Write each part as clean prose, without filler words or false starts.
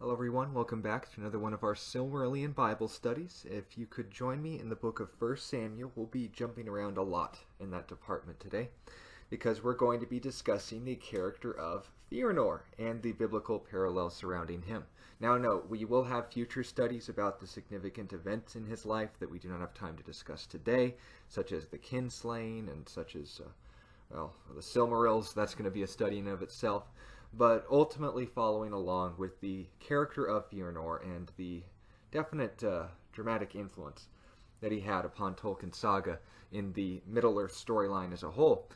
Hello everyone, welcome back to another one of our Silmarillion Bible studies. If you could join me in the book of 1 Samuel, we'll be jumping around a lot in that department today because we're going to be discussing the character of Fearnor and the biblical parallels surrounding him. Now note, we will have future studies about the significant events in his life that we do not have time to discuss today, such as the kinslaying and such as, the Silmarils. That's going to be a study in of itself. But ultimately following along with the character of Fearnor and the definite dramatic influence that he had upon Tolkien's saga in the Middle-earth storyline as a whole,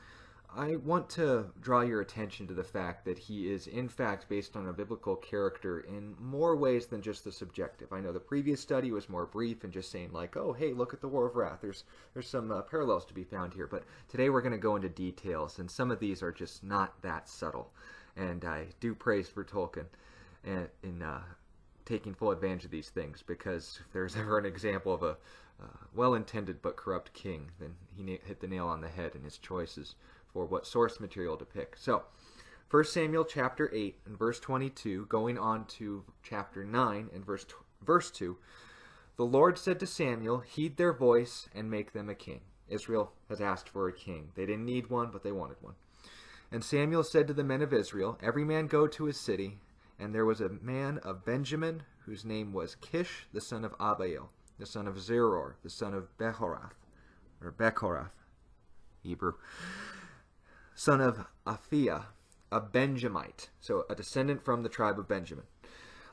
I want to draw your attention to the fact that he is in fact based on a biblical character in more ways than just the subjective. I know the previous study was more brief and just saying like, oh hey, look at the War of Wrath, there's some parallels to be found here, but today we're going to go into details, and some of these are just not that subtle. And I do praise for Tolkien in taking full advantage of these things, because if there's ever an example of a well-intended but corrupt king, then he hit the nail on the head in his choices for what source material to pick. So, 1 Samuel chapter 8 and verse 22, going on to chapter 9 and verse 2, the Lord said to Samuel, heed their voice and make them a king. Israel has asked for a king. They didn't need one, but they wanted one. And Samuel said to the men of Israel, every man go to his city. And there was a man of Benjamin, whose name was Kish, the son of Abiel, the son of Zeror, the son of Bechorath, Hebrew, son of Aphiah, a Benjamite, so a descendant from the tribe of Benjamin,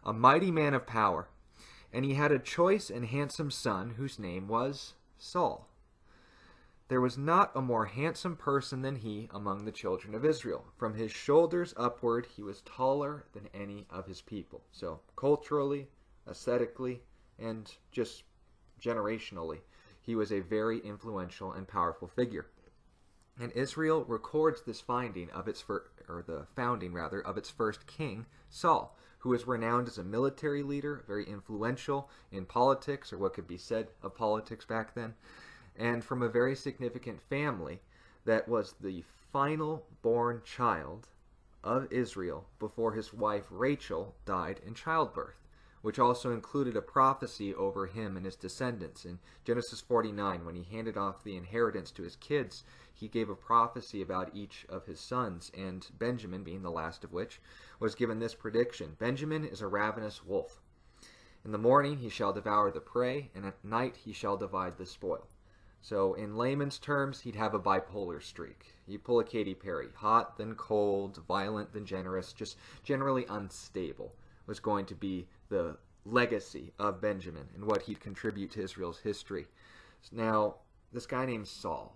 a mighty man of power. And he had a choice and handsome son, whose name was Saul. There was not a more handsome person than he among the children of Israel. From his shoulders upward, he was taller than any of his people. So culturally, aesthetically, and just generationally, he was a very influential and powerful figure. And Israel records this finding of the founding of its first king, Saul, who was renowned as a military leader, very influential in politics, or what could be said of politics back then, and from a very significant family that was the final born child of Israel before his wife Rachel died in childbirth, which also included a prophecy over him and his descendants. In Genesis 49, when he handed off the inheritance to his kids, he gave a prophecy about each of his sons, and Benjamin, being the last of which, was given this prediction: Benjamin is a ravenous wolf. In the morning he shall devour the prey, and at night he shall divide the spoil. So in layman's terms, he'd have a bipolar streak. You pull a Katy Perry, hot then cold, violent then generous, just generally unstable, was going to be the legacy of Benjamin and what he'd contribute to Israel's history. Now, this guy named Saul,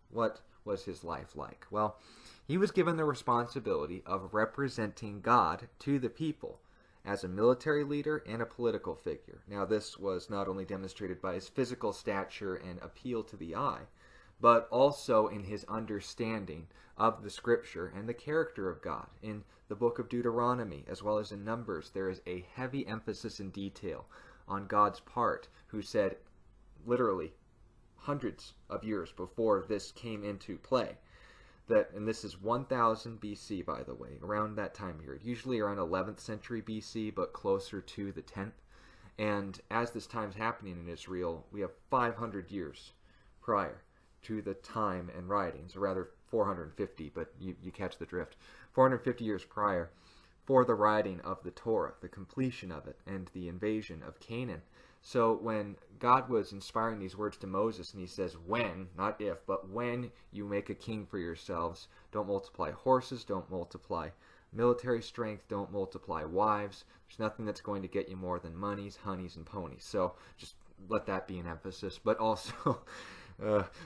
what was his life like? Well, he was given the responsibility of representing God to the people as a military leader and a political figure. Now, this was not only demonstrated by his physical stature and appeal to the eye, but also in his understanding of the scripture and the character of God. In the book of Deuteronomy, as well as in Numbers, there is a heavy emphasis in detail on God's part, who said, literally hundreds of years before this came into play, that, and this is 1000 BC, by the way, around that time period, usually around 11th century BC, but closer to the 10th. And as this time's happening in Israel, we have 500 years prior to the time and writings, or rather 450, but you catch the drift. 450 years prior for the writing of the Torah, the completion of it, and the invasion of Canaan. So when God was inspiring these words to Moses, and he says, when, not if, but when you make a king for yourselves, don't multiply horses, don't multiply military strength, don't multiply wives. There's nothing that's going to get you more than monies, honeys, and ponies. So just let that be an emphasis. But also,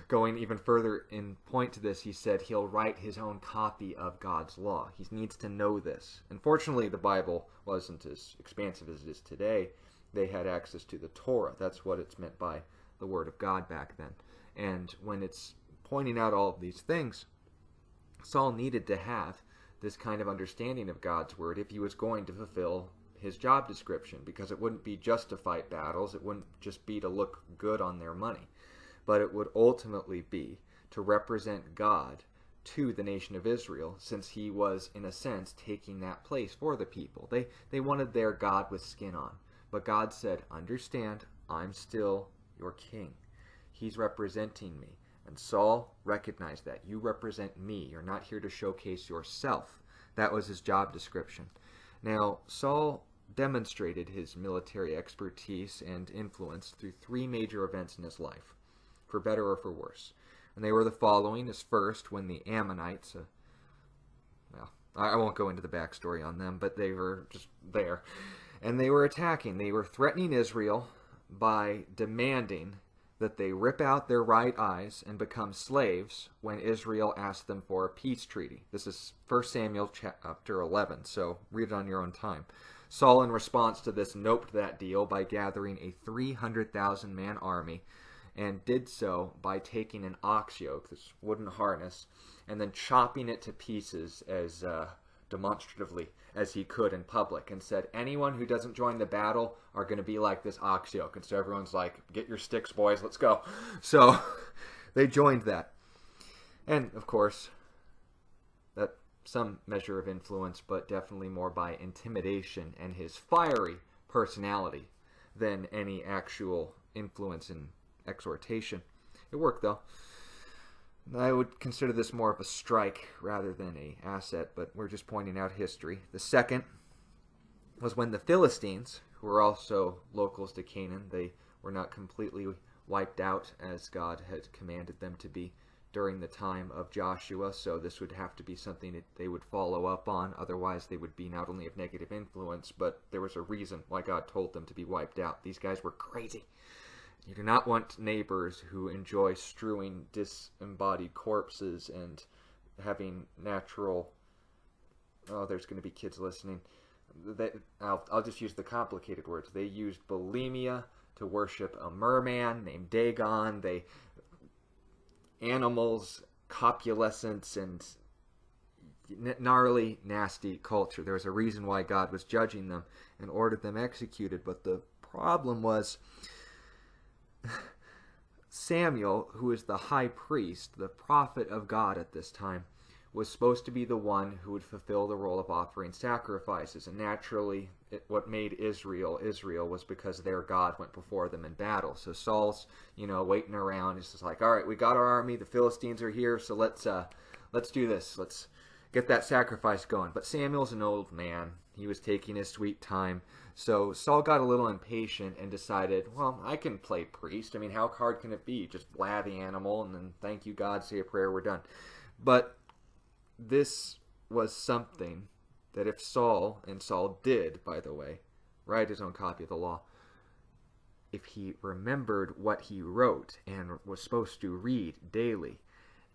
going even further in point to this, he said he'll write his own copy of God's law. He needs to know this. Unfortunately, the Bible wasn't as expansive as it is today. They had access to the Torah. That's what it's meant by the Word of God back then. And when it's pointing out all of these things, Saul needed to have this kind of understanding of God's Word if he was going to fulfill his job description, because it wouldn't be just to fight battles, it wouldn't just be to look good on their money, but it would ultimately be to represent God to the nation of Israel, since he was, in a sense, taking that place for the people. They wanted their God with skin on. But God said, understand, I'm still your king. He's representing me. And Saul recognized that. You represent me. You're not here to showcase yourself. That was his job description. Now, Saul demonstrated his military expertise and influence through 3 major events in his life, for better or for worse. And they were the following. As first, when the Ammonites, well, I won't go into the backstory on them, but they were just there. And they were attacking. They were threatening Israel by demanding that they rip out their right eyes and become slaves when Israel asked them for a peace treaty. This is 1 Samuel chapter 11, so read it on your own time. Saul, in response to this, noped that deal by gathering a 300,000-man army, and did so by taking an ox yoke, this wooden harness, and then chopping it to pieces as demonstratively as he could in public, and said, anyone who doesn't join the battle are going to be like this ox yoke. And so everyone's like, get your sticks, boys, let's go. So they joined that. And, of course, that some measure of influence, but definitely more by intimidation and his fiery personality than any actual influence and exhortation. It worked, though. I would consider this more of a strike rather than an asset, but we're just pointing out history. The second was when the Philistines, who were also locals to Canaan, they were not completely wiped out as God had commanded them to be during the time of Joshua, so this would have to be something that they would follow up on. Otherwise, they would be not only of negative influence, but there was a reason why God told them to be wiped out. These guys were crazy. You do not want neighbors who enjoy strewing disembodied corpses and having natural... Oh, there's going to be kids listening. I'll just use the complicated words. They used bulimia to worship a merman named Dagon. Animals, copulescence, and gnarly, nasty culture. There was a reason why God was judging them and ordered them executed. But the problem was... Samuel, who is the high priest, the prophet of God at this time, was supposed to be the one who would fulfill the role of offering sacrifices. And naturally, what made Israel was because their God went before them in battle. So Saul's, waiting around. He's just like, all right, we got our army. The Philistines are here, so let's do this. Let's get that sacrifice going. But Samuel's an old man. He was taking his sweet time. So Saul got a little impatient and decided, well, I can play priest. I mean, how hard can it be? Just blab the animal and then thank you, God, say a prayer, we're done. But this was something that if Saul, and Saul did, by the way, write his own copy of the law, if he remembered what he wrote and was supposed to read daily,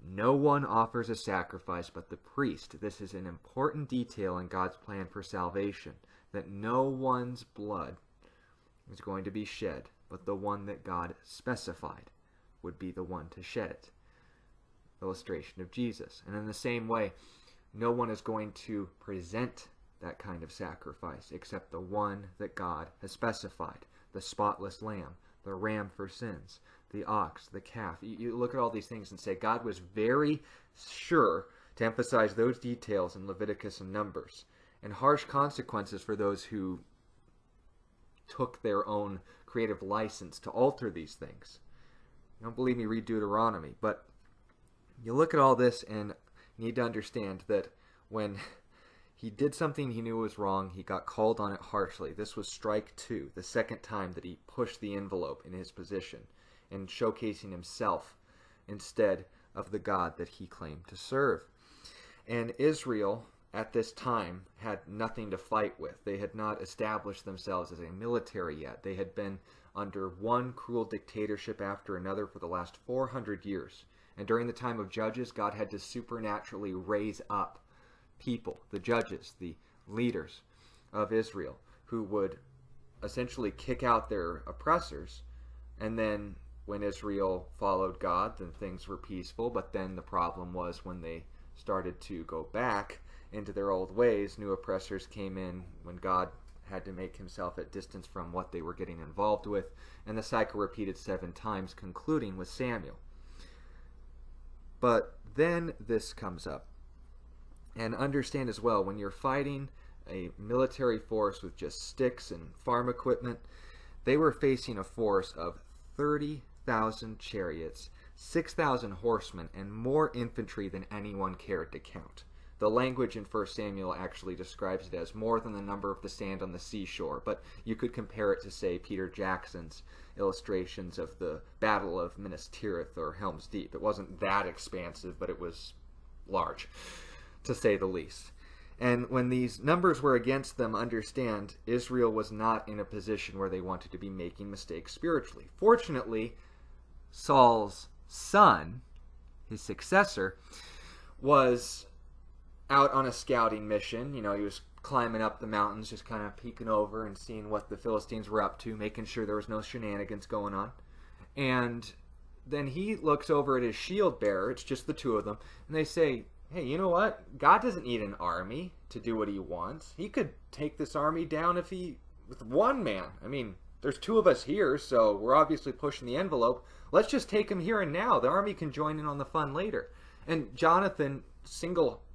no one offers a sacrifice but the priest. This is an important detail in God's plan for salvation, that no one's blood is going to be shed, but the one that God specified would be the one to shed it. Illustration of Jesus. And in the same way, no one is going to present that kind of sacrifice except the one that God has specified, the spotless lamb, the ram for sins, the ox, the calf. You look at all these things and say God was very sure to emphasize those details in Leviticus and Numbers, and harsh consequences for those who took their own creative license to alter these things. You don't believe me, read Deuteronomy. But you look at all this and you need to understand that when he did something he knew was wrong, he got called on it harshly. This was strike 2, the second time that he pushed the envelope in his position and showcasing himself instead of the God that he claimed to serve. And Israel at this time had nothing to fight with. They had not established themselves as a military yet. They had been under one cruel dictatorship after another for the last 400 years. And during the time of Judges, God had to supernaturally raise up people, the judges, the leaders of Israel, who would essentially kick out their oppressors. And then when Israel followed God, then things were peaceful. But then the problem was when they started to go back into their old ways, new oppressors came in when God had to make himself at distance from what they were getting involved with. And the cycle repeated 7 times, concluding with Samuel. But then this comes up. And understand as well, when you're fighting a military force with just sticks and farm equipment, they were facing a force of 30,000 chariots, 6,000 horsemen, and more infantry than anyone cared to count. The language in 1 Samuel actually describes it as more than the number of the sand on the seashore, but you could compare it to, say, Peter Jackson's illustrations of the Battle of Minas Tirith or Helm's Deep. It wasn't that expansive, but it was large, to say the least. And when these numbers were against them, understand, Israel was not in a position where they wanted to be making mistakes spiritually. Fortunately, Saul's son, his successor, was out on a scouting mission. He was climbing up the mountains, just kind of peeking over and seeing what the Philistines were up to, making sure there was no shenanigans going on. And then he looks over at his shield bearer, it's just the two of them, and they say, hey, you know what? God doesn't need an army to do what he wants. He could take this army down with one man. I mean, there's two of us here, so we're obviously pushing the envelope. Let's just take him here and now. The army can join in on the fun later. And Jonathan,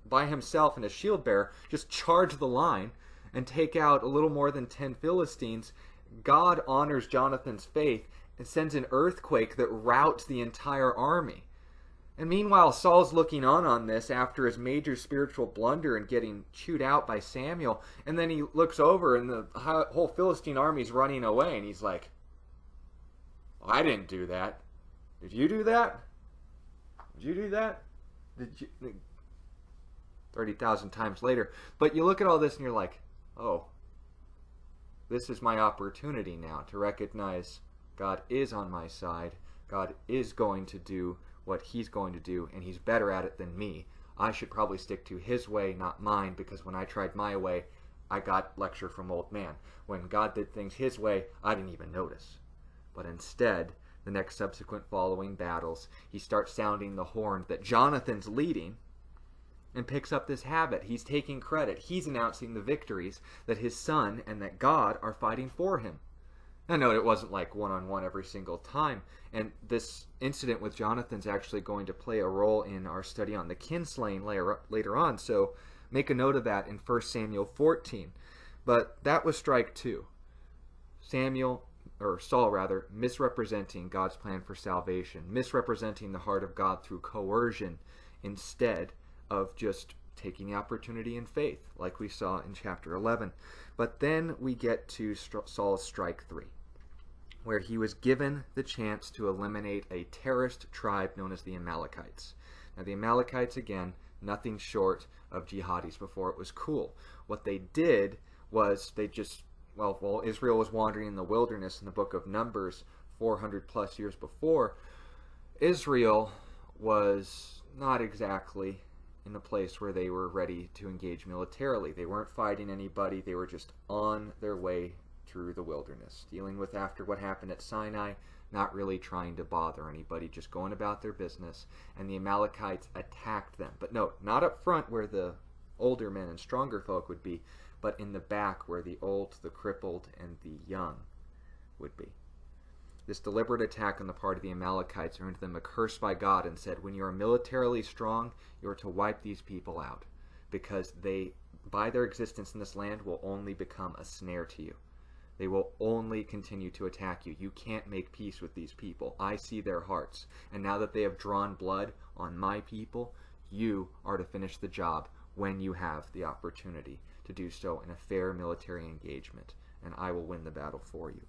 by himself and a shield bearer, just charge the line and take out a little more than 10 Philistines. God honors Jonathan's faith and sends an earthquake that routs the entire army. And meanwhile, Saul's looking on this after his major spiritual blunder and getting chewed out by Samuel. And then he looks over and the whole Philistine army's running away. And he's like, well, I didn't do that. Did you do that? Did you do that? Did you? 30,000 times later. But you look at all this and you're like, oh, this is my opportunity now to recognize God is on my side. God is going to do what he's going to do, and he's better at it than me. I should probably stick to his way, not mine, because when I tried my way, I got lecture from old man. When God did things his way, I didn't even notice. But instead, the next subsequent following battles, he starts sounding the horn that Jonathan's leading, and picks up this habit. He's taking credit. He's announcing the victories that his son and that God are fighting for him. Now, note, it wasn't like one-on-one every single time. And this incident with Jonathan's actually going to play a role in our study on the kinslaying later on. So make a note of that in 1 Samuel 14. But that was strike two. Saul, misrepresenting God's plan for salvation, misrepresenting the heart of God through coercion instead of just taking the opportunity in faith, like we saw in chapter 11. But then we get to Saul's strike 3, where he was given the chance to eliminate a terrorist tribe known as the Amalekites. Now, the Amalekites, again, nothing short of jihadis before it was cool. What they did was while Israel was wandering in the wilderness in the book of Numbers 400 plus years before, Israel was not exactly in a place where they were ready to engage militarily. They weren't fighting anybody. They were just on their way through the wilderness, dealing with after what happened at Sinai, not really trying to bother anybody, just going about their business. And the Amalekites attacked them. But no, not up front where the older men and stronger folk would be, but in the back where the old, the crippled, and the young would be. This deliberate attack on the part of the Amalekites earned them a curse by God and said, when you are militarily strong, you are to wipe these people out, because they, by their existence in this land, will only become a snare to you. They will only continue to attack you. You can't make peace with these people. I see their hearts. And now that they have drawn blood on my people, you are to finish the job when you have the opportunity to do so in a fair military engagement, and I will win the battle for you.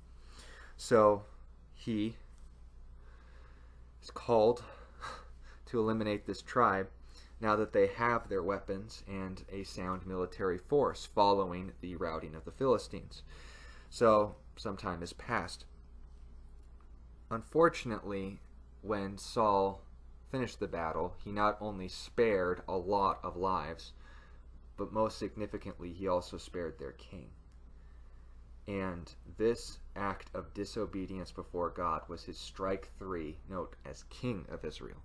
So he is called to eliminate this tribe now that they have their weapons and a sound military force following the routing of the Philistines. So some time has passed. Unfortunately, when Saul finished the battle, he not only spared a lot of lives, but most significantly, he also spared their king. And this act of disobedience before God was his strike 3, note, as king of Israel.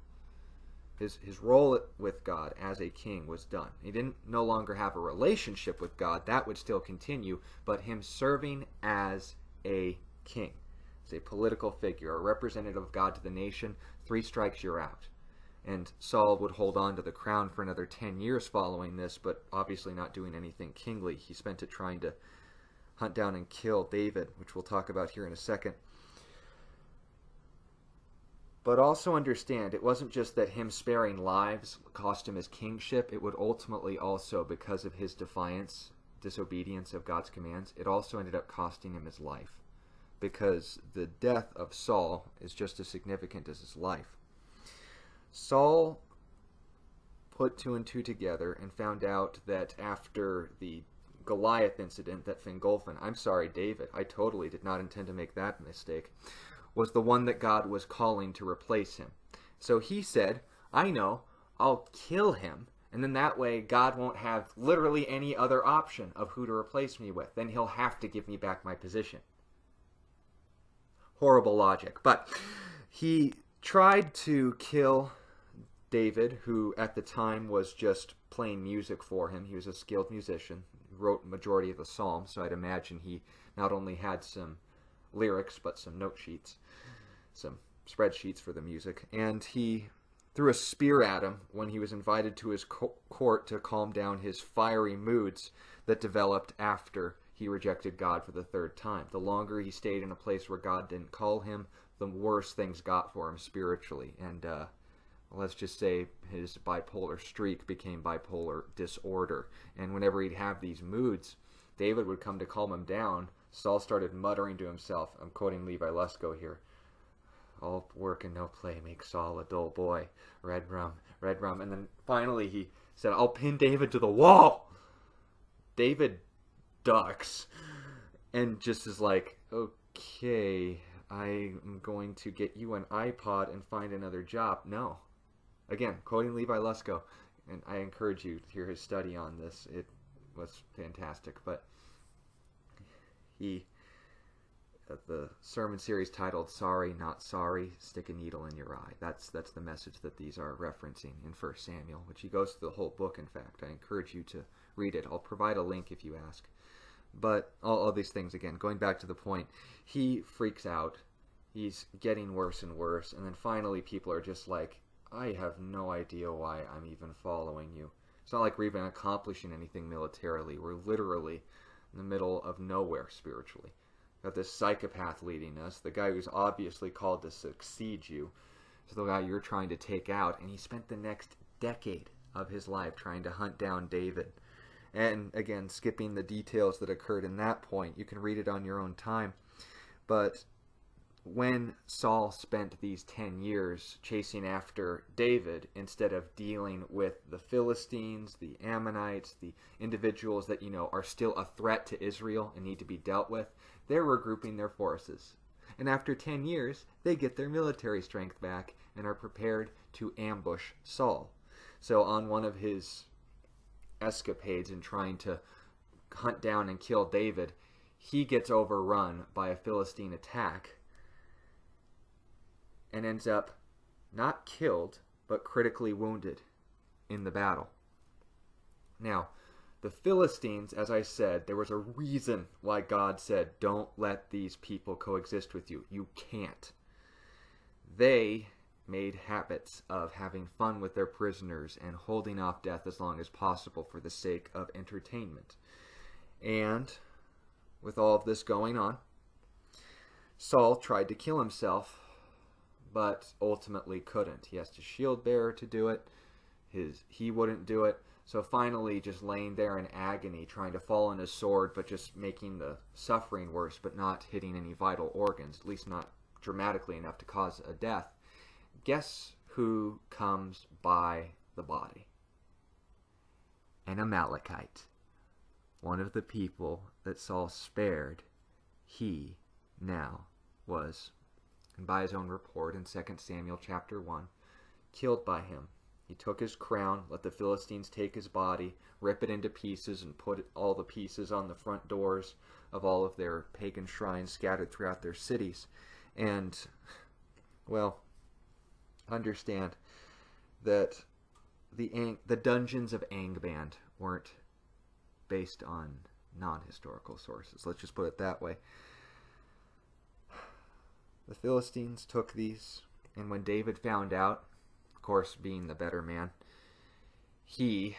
His role with God as a king was done. He didn't no longer have a relationship with God. That would still continue, but him serving as a king, as a political figure, a representative of God to the nation, 3 strikes, you're out. And Saul would hold on to the crown for another 10 years following this, but obviously not doing anything kingly. He spent it trying to hunt down and kill David, which we'll talk about here in a second. But also understand, it wasn't just that him sparing lives cost him his kingship. It would ultimately also, because of his disobedience of God's commands, it also ended up costing him his life. Because the death of Saul is just as significant as his life. Saul put 2 and 2 together and found out that after the Goliath incident that David, I totally did not intend to make that mistake, was the one that God was calling to replace him. So he said, I know, I'll kill him, and then that way God won't have literally any other option of who to replace me with. Then he'll have to give me back my position. Horrible logic. But he tried to kill David, who at the time was just playing music for him. He was a skilled musician. He wrote the majority of the Psalms, so I'd imagine he not only had some lyrics, but some note sheets, some spreadsheets for the music. And he threw a spear at him when he was invited to his court to calm down his fiery moods that developed after he rejected God for the 3rd time. The longer he stayed in a place where God didn't call him, the worse things got for him spiritually. And let's just say his bipolar streak became bipolar disorder. And whenever he'd have these moods, David would come to calm him down. Saul started muttering to himself, I'm quoting Levi Lusko here, all work and no play make Saul a dull boy. Red rum, red rum. And then finally he said, I'll pin David to the wall. David ducks and just is like, okay, I'm going to get you an iPod and find another job. No. Again, quoting Levi Lusko, and I encourage you to hear his study on this. It was fantastic. But the sermon series titled Sorry, Not Sorry, Stick a Needle in Your Eye. That's the message that these are referencing in 1 Samuel, which he goes through the whole book, in fact. I encourage you to read it. I'll provide a link if you ask. But all these things, again, going back to the point, he freaks out. He's getting worse and worse. And then finally people are just like, I have no idea why I'm even following you. It's not like we're even accomplishing anything militarily. We're literally in the middle of nowhere spiritually. Got this psychopath leading us, the guy who's obviously called to succeed you, is the guy you're trying to take out, and he spent the next decade of his life trying to hunt down David. And again, skipping the details that occurred in that point, you can read it on your own time. But when Saul spent these 10 years chasing after David instead of dealing with the Philistines, the Ammonites, the individuals that, are still a threat to Israel and need to be dealt with, they're regrouping their forces. And after 10 years, they get their military strength back and are prepared to ambush Saul. So on one of his escapades in trying to hunt down and kill David, he gets overrun by a Philistine attack and ends up not killed, but critically wounded in the battle. Now, the Philistines, as I said, there was a reason why God said, don't let these people coexist with you. You can't. They made habits of having fun with their prisoners and holding off death as long as possible for the sake of entertainment. And with all of this going on, Saul tried to kill himself, but ultimately couldn't. He has to shield bearer to do it. He wouldn't do it. So finally, just laying there in agony, trying to fall on his sword, but just making the suffering worse, but not hitting any vital organs, at least not dramatically enough to cause a death. Guess who comes by the body? An Amalekite. One of the people that Saul spared, he now was, and by his own report in 2 Samuel chapter 1, killed by him. He took his crown, let the Philistines take his body, rip it into pieces, and put all the pieces on the front doors of all of their pagan shrines scattered throughout their cities. And, well, understand that the dungeons of Angband weren't based on non-historical sources. Let's just put it that way. The Philistines took these, and when David found out, of course, being the better man, he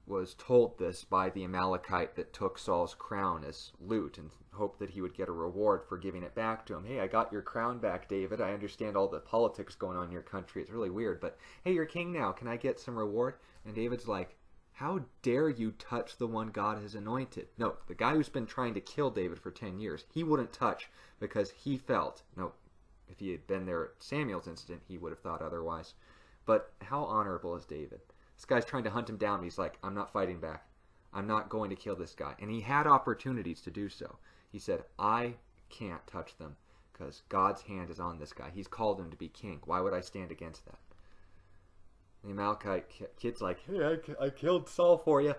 was told this by the Amalekite that took Saul's crown as loot and hoped that he would get a reward for giving it back to him. Hey, I got your crown back, David. I understand all the politics going on in your country. It's really weird, but hey, you're king now. Can I get some reward? And David's like, how dare you touch the one God has anointed? No, the guy who's been trying to kill David for 10 years, he wouldn't touch because he felt, no, if he had been there at Samuel's incident, he would have thought otherwise. But how honorable is David? This guy's trying to hunt him down. He's like, I'm not fighting back. I'm not going to kill this guy. And he had opportunities to do so. He said, I can't touch them because God's hand is on this guy. He's called him to be king. Why would I stand against that? The Amalekite kid's like, hey, I killed Saul for you.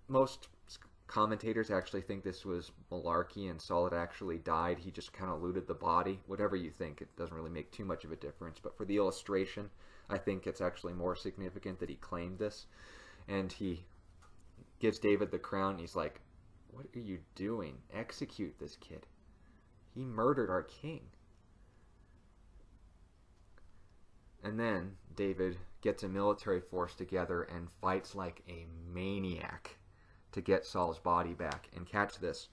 Most commentators actually think this was malarkey and Saul had actually died. He just kind of looted the body. Whatever you think, it doesn't really make too much of a difference. But for the illustration, I think it's actually more significant that he claimed this. And he gives David the crown. He's like, what are you doing? Execute this kid. He murdered our king. And then David gets a military force together and fights like a maniac to get Saul's body back. And catch this,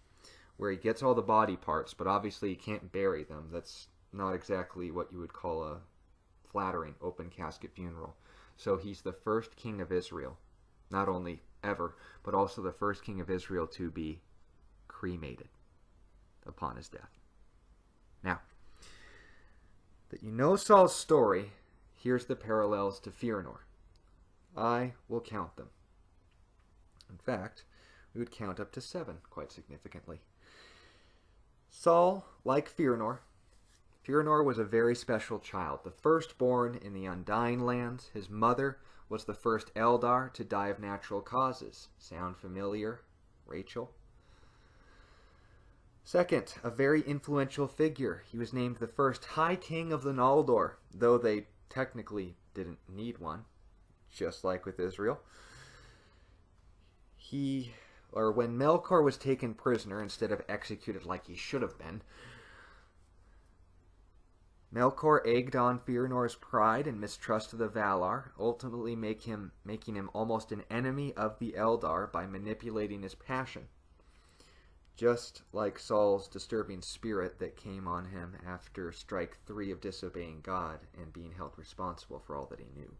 where he gets all the body parts, but obviously he can't bury them. That's not exactly what you would call a flattering open casket funeral. So he's the first king of Israel, not only ever, but also the first king of Israel to be cremated upon his death. Now, that you know Saul's story, here's the parallels to Fearnor. I will count them. In fact, we would count up to 7 quite significantly. Saul, like Fearnor was a very special child, the firstborn in the Undying Lands. His mother was the first Eldar to die of natural causes. Sound familiar? Rachel. Second, a very influential figure. He was named the first High King of the Noldor, though they technically didn't need one, just like with Israel. When Melkor was taken prisoner instead of executed like he should have been, Melkor egged on Fearnor's pride and mistrust of the Valar, ultimately making him almost an enemy of the Eldar by manipulating his passion. Just like Saul's disturbing spirit that came on him after strike 3 of disobeying God and being held responsible for all that he knew.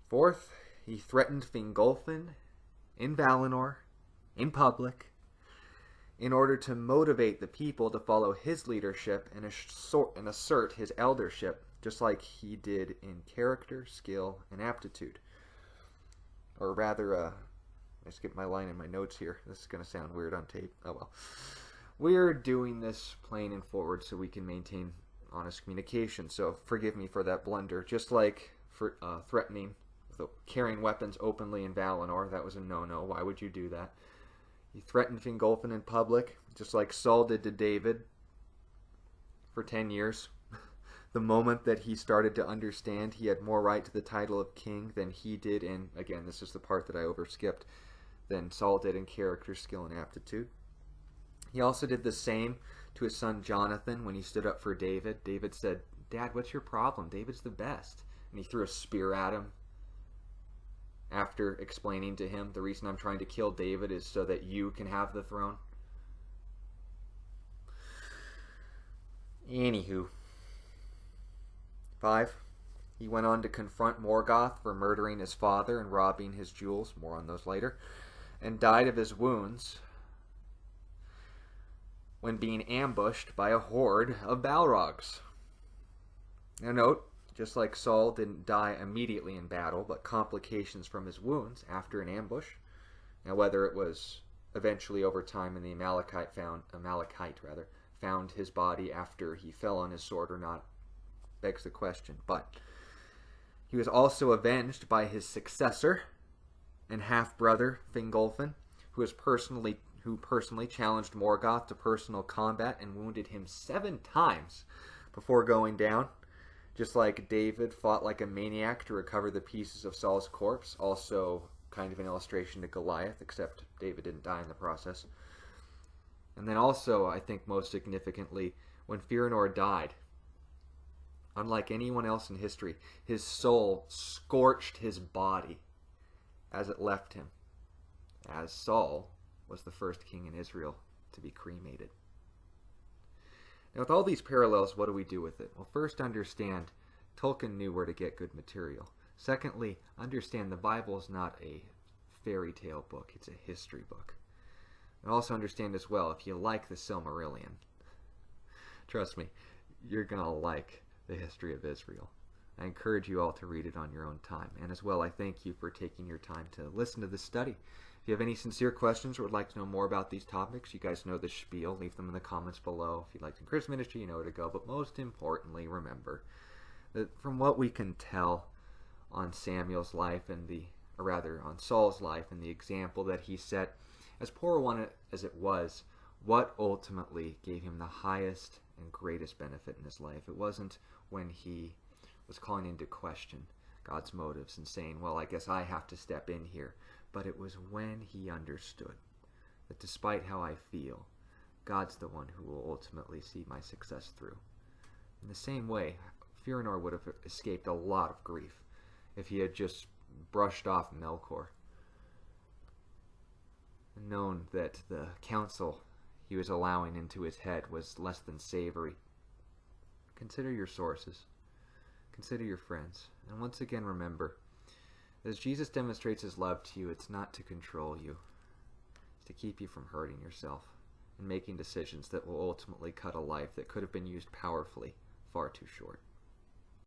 Fourth, he threatened Fingolfin in Valinor, in public, in order to motivate the people to follow his leadership and assert his eldership, just like he did in character, skill, and aptitude. Or rather, I skipped my line in my notes here. This is going to sound weird on tape. Oh well. We're doing this plain and forward so we can maintain honest communication, so forgive me for that blunder. Just like for threatening, carrying weapons openly in Valinor, that was a no-no. Why would you do that? He threatened Fingolfin in public, just like Saul did to David for 10 years. The moment that he started to understand he had more right to the title of king than he did in, again, this is the part that I overskipped, than Saul did in character, skill, and aptitude. He also did the same to his son Jonathan when he stood up for David. David said, Dad, what's your problem? David's the best. And he threw a spear at him after explaining to him, the reason I'm trying to kill David is so that you can have the throne. Anywho. 5. He went on to confront Morgoth for murdering his father and robbing his jewels, more on those later, and died of his wounds when being ambushed by a horde of Balrogs. Now note, just like Saul didn't die immediately in battle, but complications from his wounds after an ambush. Now whether it was eventually over time and the Amalekite found his body after he fell on his sword or not, begs the question. But he was also avenged by his successor and half-brother Fingolfin, who personally challenged Morgoth to personal combat and wounded him 7 times before going down. Just like David fought like a maniac to recover the pieces of Saul's corpse, also kind of an illustration to Goliath, except David didn't die in the process. And then also, I think most significantly, when Fearnor died, Unlike anyone else in history, his soul scorched his body as it left him, as Saul was the first king in Israel to be cremated. Now, with all these parallels, what do we do with it? Well, first, understand Tolkien knew where to get good material. Secondly, understand the Bible is not a fairy tale book, it's a history book. And also understand as well, if you like the Silmarillion, trust me, you're going to like the history of Israel. I encourage you all to read it on your own time. And as well, I thank you for taking your time to listen to this study. If you have any sincere questions or would like to know more about these topics, you guys know the spiel. Leave them in the comments below. If you'd like to encourage ministry, you know where to go. But most importantly, remember that from what we can tell on Samuel's life on Saul's life and the example that he set, as poor a one as it was, what ultimately gave him the highest and greatest benefit in his life? It wasn't when he was calling into question God's motives and saying, well, I guess I have to step in here. But it was when he understood that despite how I feel, God's the one who will ultimately see my success through. In the same way, Fearnor would have escaped a lot of grief if he had just brushed off Melkor and known that the counsel he was allowing into his head was less than savory. Consider your sources. Consider your friends. And once again, remember, as Jesus demonstrates his love to you, it's not to control you. It's to keep you from hurting yourself and making decisions that will ultimately cut a life that could have been used powerfully far too short.